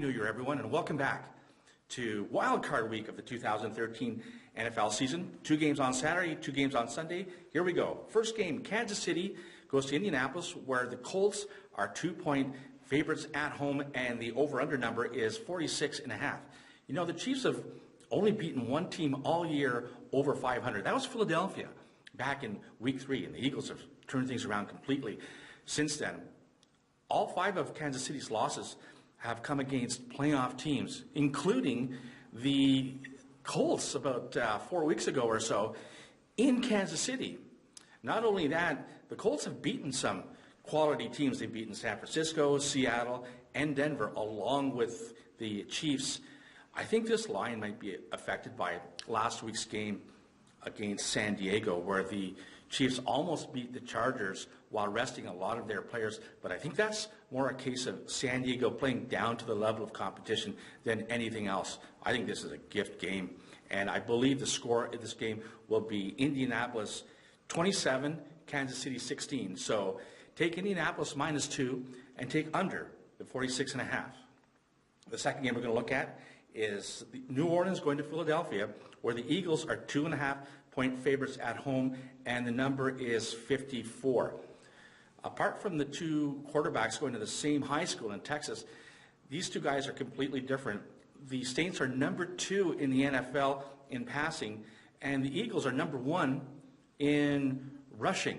New Year, everyone, and welcome back to Wild Card Week of the 2013 NFL season. 2 games on Saturday, 2 games on Sunday. Here we go. First game, Kansas City goes to Indianapolis, where the Colts are 2-point favorites at home, and the over-under number is 46.5. You know, the Chiefs have only beaten one team all year over 500. That was Philadelphia back in Week 3, and the Eagles have turned things around completely since then. All 5 of Kansas City's losses have come against playoff teams, including the Colts about 4 weeks ago or so in Kansas City. Not only that, the Colts have beaten some quality teams. They've beaten San Francisco, Seattle, and Denver, along with the Chiefs. I think this line might be affected by last week's game against San Diego, where the Chiefs almost beat the Chargers while resting a lot of their players. But I think that's more a case of San Diego playing down to the level of competition than anything else. I think this is a gift game, and I believe the score in this game will be Indianapolis 27, Kansas City 16. So take Indianapolis -2 and take under the 46.5. The second game we're going to look at is New Orleans going to Philadelphia, where the Eagles are 2.5-point favorites at home, and the number is 54. Apart from the 2 quarterbacks going to the same high school in Texas, these 2 guys are completely different. The Saints are number 2 in the NFL in passing, and the Eagles are number 1 in rushing.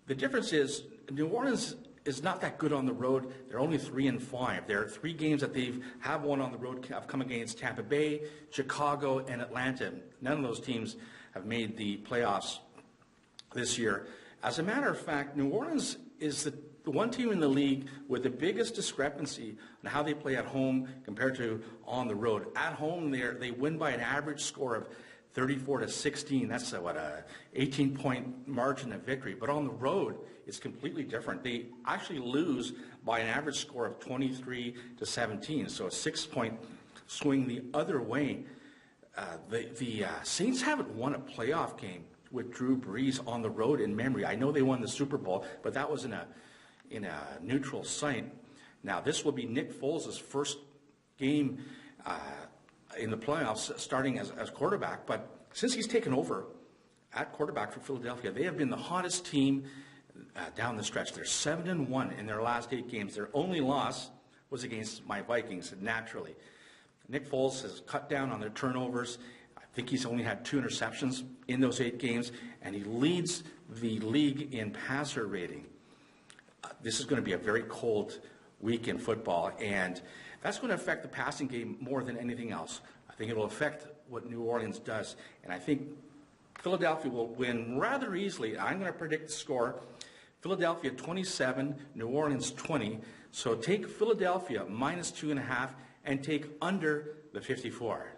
The difference is New Orleans is not that good on the road. They're only 3-5. There are 3 games that they have won on the road have come against Tampa Bay, Chicago, and Atlanta. None of those teams have made the playoffs this year. As a matter of fact, New Orleans is the one team in the league with the biggest discrepancy on how they play at home compared to on the road. At home, they win by an average score of 34-16. That's a 18-point margin of victory. But on the road, it's completely different. They actually lose by an average score of 23-17. So a 6-point swing the other way. The Saints haven't won a playoff game with Drew Brees on the road in memory. I know they won the Super Bowl, but that was in a neutral site. Now, this will be Nick Foles' first game in the playoffs starting as quarterback. But since he's taken over at quarterback for Philadelphia, they have been the hottest team down the stretch. They're 7-1 in their last 8 games. Their only loss was against my Vikings, naturally. Nick Foles has cut down on their turnovers. I think he's only had 2 interceptions in those 8 games, and he leads the league in passer rating. This is going to be a very cold week in football, and that's going to affect the passing game more than anything else. I think it will affect what New Orleans does, and I think Philadelphia will win rather easily. I'm going to predict the score: Philadelphia 27, New Orleans 20. So take Philadelphia -2.5 and take under the 54.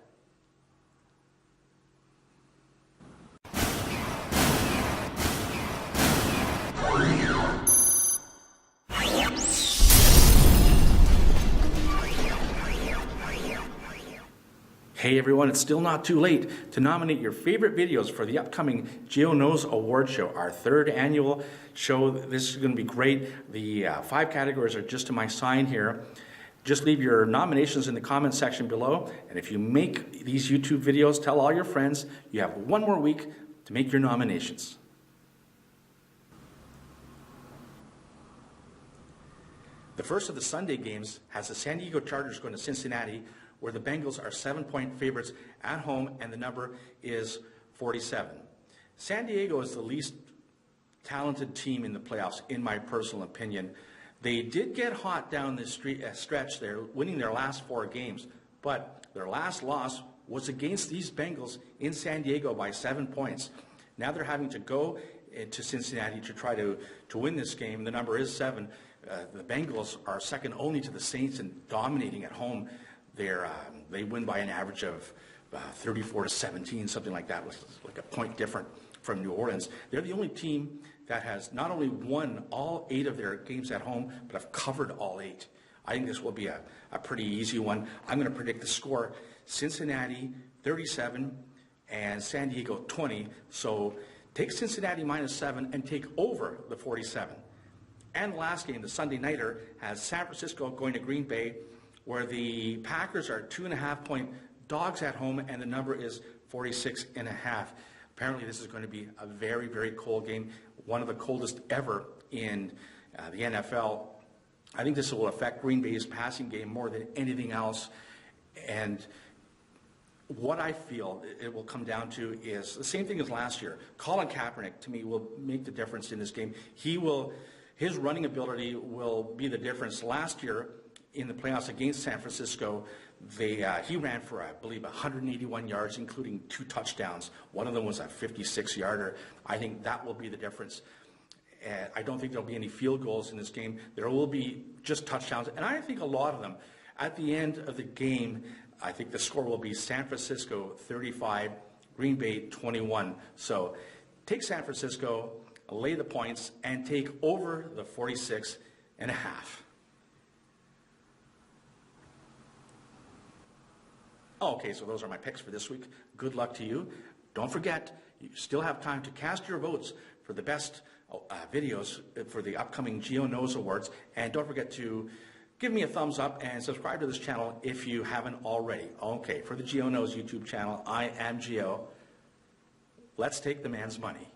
Hey everyone, it's still not too late to nominate your favorite videos for the upcoming Geo Knows Award Show, our 3rd annual show. This is going to be great. The 5 categories are just to my sign here. Just leave your nominations in the comment section below, and if you make these YouTube videos, tell all your friends. You have 1 more week to make your nominations. The first of the Sunday games has the San Diego Chargers going to Cincinnati, where the Bengals are 7-point favorites at home, and the number is 47. San Diego is the least talented team in the playoffs, in my personal opinion. They did get hot down the stretch there, winning their last 4 games, but their last loss was against these Bengals in San Diego by 7 points. Now they're having to go to Cincinnati to try to win this game. The number is 7. The Bengals are second only to the Saints in dominating at home. They win by an average of 34-17, something like that, like a point different from New Orleans. They're the only team that has not only won all 8 of their games at home, but have covered all 8. I think this will be a pretty easy one. I'm going to predict the score: Cincinnati 37 and San Diego 20. So take Cincinnati -7 and take over the 47. And the last game, the Sunday nighter, has San Francisco going to Green Bay, where the Packers are 2.5-point dogs at home, and the number is 46.5. Apparently, this is going to be a very, very cold game, one of the coldest ever in the NFL. I think this will affect Green Bay's passing game more than anything else. And what I feel it will come down to is the same thing as last year. Colin Kaepernick, to me, will make the difference in this game. His running ability will be the difference. Last year, in the playoffs against San Francisco, he ran for, I believe, 181 yards, including 2 touchdowns. One of them was a 56-yarder. I think that will be the difference. I don't think there'll be any field goals in this game. There will be just touchdowns, and I think a lot of them. At the end of the game, I think the score will be San Francisco 35, Green Bay 21. So take San Francisco, lay the points, and take over the 46.5. Okay, so those are my picks for this week. Good luck to you. Don't forget, you still have time to cast your votes for the best videos for the upcoming Geo Knows Awards. And don't forget to give me a thumbs up and subscribe to this channel if you haven't already. Okay, for the Geo Knows YouTube channel, I am Geo. Let's take the man's money.